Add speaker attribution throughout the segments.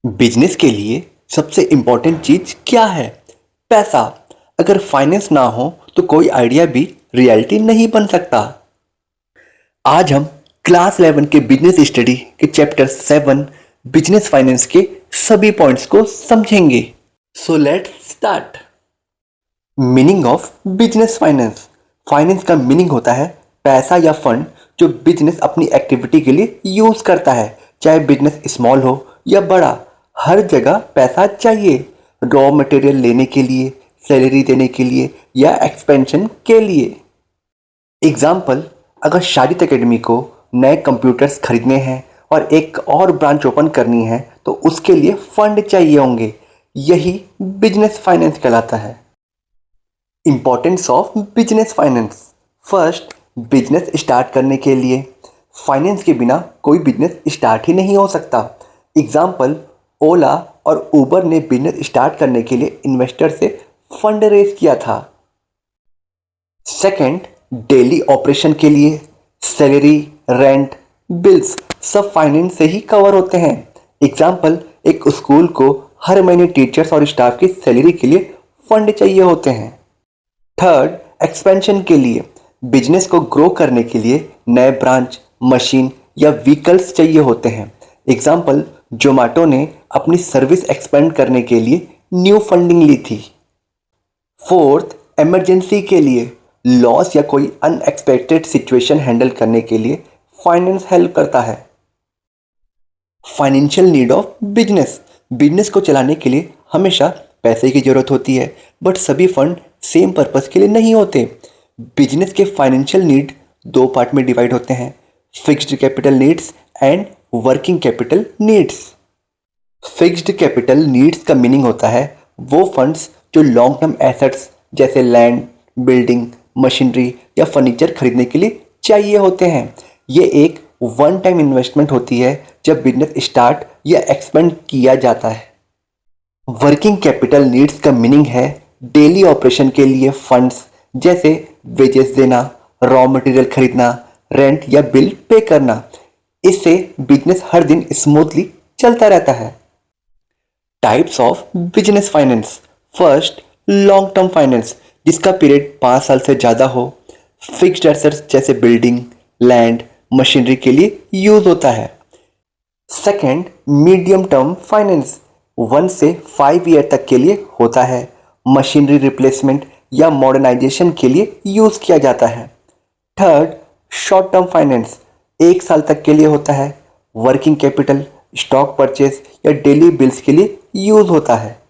Speaker 1: Business के लिए सबसे इम्पोर्टेंट चीज क्या है? पैसा। अगर फाइनेंस ना हो तो कोई आइडिया भी रियलिटी नहीं बन सकता। आज हम क्लास 11 के बिजनेस स्टडी के चैप्टर 7 बिजनेस फाइनेंस के सभी पॉइंट्स को समझेंगे। So let's start. Meaning of business finance. Finance का मीनिंग होता है पैसा या फंड जो बिजनेस अपनी एक्टिविटी के लिए यूज करता है। चाहे बिजनेस स्मॉल हो या बड़ा, हर जगह पैसा चाहिए। रॉ मटेरियल लेने के लिए, सैलरी देने के लिए या एक्सपेंशन के लिए। एग्जाम्पल, अगर शाहिद एकेडमी को नए कंप्यूटर्स खरीदने हैं और एक और ब्रांच ओपन करनी है तो उसके लिए फंड चाहिए होंगे। यही बिजनेस फाइनेंस कहलाता है। Importance of business finance. First, business start करने के लिए फाइनेंस के बिना कोई बिजनेस स्टार्ट ही नहीं हो सकता। एग्जाम्पल, ओला और उबर ने बिजनेस स्टार्ट करने के लिए इन्वेस्टर से फंड रेज किया था। सेकंड, डेली ऑपरेशन के लिए सैलरी, रेंट, बिल्स सब फाइनेंस से ही कवर होते हैं। एग्जाम्पल, एक स्कूल को हर महीने टीचर्स और स्टाफ की सैलरी के लिए फंड चाहिए होते हैं। थर्ड, एक्सपेंशन के लिए बिजनेस को ग्रो करने के लिए नए ब्रांच, मशीन या व्हीकल्स चाहिए होते हैं। एग्जाम्पल, जोमेटो ने अपनी सर्विस एक्सपेंड करने के लिए न्यू फंडिंग ली थी। फोर्थ, इमरजेंसी के लिए लॉस या कोई अनएक्सपेक्टेड सिचुएशन हैंडल करने के लिए फाइनेंस हेल्प करता है। Financial need of business. Business को चलाने के लिए हमेशा पैसे की जरूरत होती है, बट सभी फंड सेम पर्पस के लिए नहीं होते। बिजनेस के फाइनेंशियल नीड दो पार्ट में डिवाइड होते हैं, fixed capital needs and working capital needs. Fixed capital needs का मीनिंग होता है वो फंड्स जो लॉन्ग टर्म एसेट्स जैसे लैंड, बिल्डिंग, मशीनरी या फर्नीचर खरीदने के लिए चाहिए होते हैं। ये एक वन टाइम इन्वेस्टमेंट होती है जब बिजनेस स्टार्ट या एक्सपेंड किया जाता है। वर्किंग कैपिटल नीड्स का मीनिंग है डेली ऑपरेशन के लिए फंड्स जैसे वेजेस देना, रॉ मटेरियल खरीदना, रेंट या बिल पे करना। इससे बिजनेस हर दिन स्मूथली चलता रहता है। Types of business finance. First, long term finance जिसका पीरियड 5 साल से ज़्यादा हो। फिक्स्ड एसेट्स जैसे बिल्डिंग, लैंड, मशीनरी के लिए यूज होता है। सेकेंड, मीडियम टर्म फाइनेंस 1 से 5 ईयर तक के लिए होता है। मशीनरी रिप्लेसमेंट या मॉडर्नाइजेशन के लिए यूज किया जाता है। थर्ड, शॉर्ट टर्म फाइनेंस 1 साल तक के लिए होता है। वर्किंग कैपिटल, स्टॉक परचेज या डेली बिल्स के लिए यूज होता है।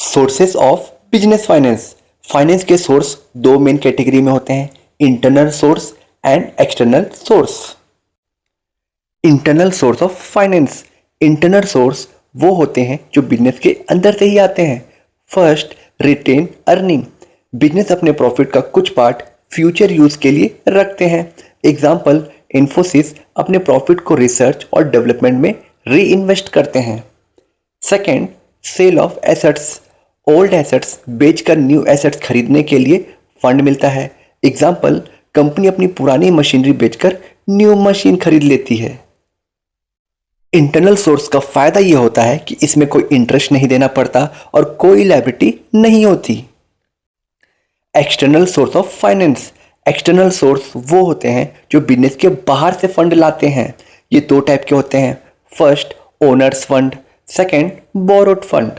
Speaker 1: Sources of business finance. Finance के सोर्स दो मेन कैटेगरी में होते हैं, internal source and external source. Internal source of finance. Internal source वो होते हैं जो बिजनेस के अंदर से ही आते हैं। First, retained earning. बिजनेस अपने प्रॉफिट का कुछ पार्ट फ्यूचर यूज के लिए रखते हैं। एग्जाम्पल, इन्फोसिस अपने प्रॉफिट को रिसर्च और डेवलपमेंट में री इन्वेस्ट करते हैं। Second, sale of assets. Old assets बेचकर न्यू एसेट्स खरीदने के लिए फंड मिलता है। एग्जाम्पल, कंपनी अपनी पुरानी मशीनरी बेचकर न्यू मशीन खरीद लेती है। इंटरनल सोर्स का फायदा यह होता है कि इसमें कोई इंटरेस्ट नहीं देना पड़ता और कोई लायबिलिटी नहीं होती। External source of finance. External source वो होते हैं जो बिजनेस के बाहर से फंड लाते हैं। ये दो टाइप के होते हैं, first owner's fund, second borrowed fund.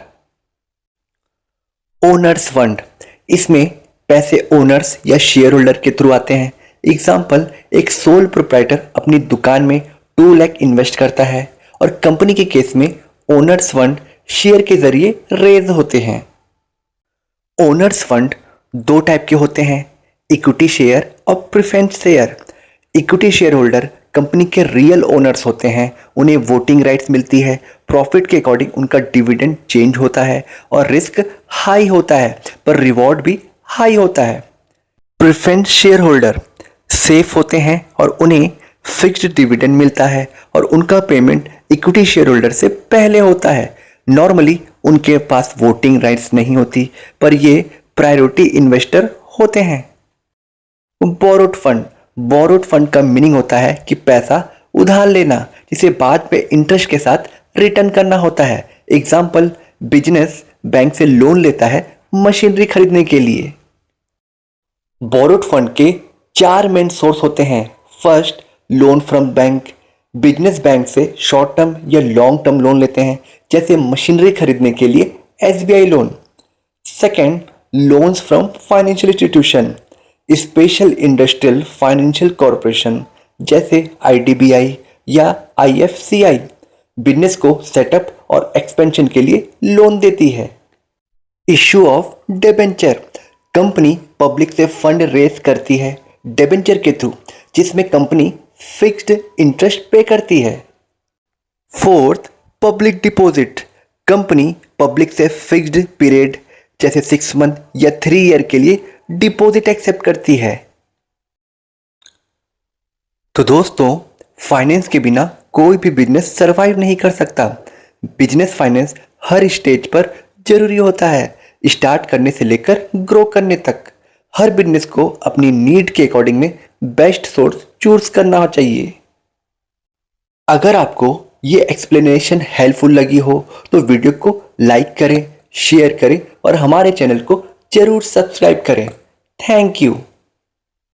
Speaker 1: Owner's fund, इसमें पैसे ओनर्स या शेयर होल्डर के थ्रू आते हैं। एग्जाम्पल, एक सोल प्रोप्राइटर अपनी दुकान में 2 लाख इन्वेस्ट करता है और कंपनी के केस में ओनर्स फंड शेयर के जरिए रेज होते हैं। ओनर्स फंड दो टाइप के होते हैं, इक्विटी शेयर और preference share. Equity share holder company के रियल ओनर्स होते हैं, उन्हें वोटिंग राइट्स मिलती है, प्रॉफिट के अकॉर्डिंग उनका डिविडेंड चेंज होता है और रिस्क हाई होता है पर रिवॉर्ड भी हाई होता है। प्रेफरेंस शेयर होल्डर सेफ होते हैं और उन्हें फिक्स्ड डिविडेंड मिलता है और उनका पेमेंट इक्विटी शेयर होल्डर से पहले होता है। नॉर्मली उनके पास वोटिंग राइट्स नहीं होती पर ये प्रायोरिटी इन्वेस्टर होते हैं। Borrowed fund. बोरोड फंड का मीनिंग होता है कि पैसा उधार लेना जिसे बाद में इंटरेस्ट के साथ रिटर्न करना होता है। एग्जाम्पल, बिजनेस बैंक से लोन लेता है मशीनरी खरीदने के लिए। बोरोड फंड के 4 मेन सोर्स होते हैं। First, loan from bank. Business bank से शॉर्ट टर्म या लॉन्ग टर्म लोन लेते हैं, जैसे मशीनरी खरीदने के लिए SBI loan. Second, loans from financial institution. Special industrial financial corporation जैसे आईडीबीआई या आईएफसीआई बिजनेस को सेटअप और एक्सपेंशन के लिए लोन देती है। Issue of debenture, company public से फंड रेज करती है डिबेंचर के थ्रू, जिसमें कंपनी फिक्स्ड इंटरेस्ट पे करती है। Fourth, public deposit, company public से फिक्स्ड पीरियड जैसे 6 मंथ या 3 ईयर के लिए डिपॉजिट एक्सेप्ट करती है। तो दोस्तों, फाइनेंस के बिना कोई भी बिजनेस सरवाइव नहीं कर सकता। बिजनेस फाइनेंस हर स्टेज पर जरूरी होता है, स्टार्ट करने से लेकर ग्रो करने तक। हर बिजनेस को अपनी नीड के अकॉर्डिंग में बेस्ट सोर्स चूज करना चाहिए। अगर आपको ये एक्सप्लेनेशन हेल्पफुल लगी हो तो वीडियो को लाइक करें, शेयर करें और हमारे चैनल को जरूर सब्सक्राइब करें। Thank you.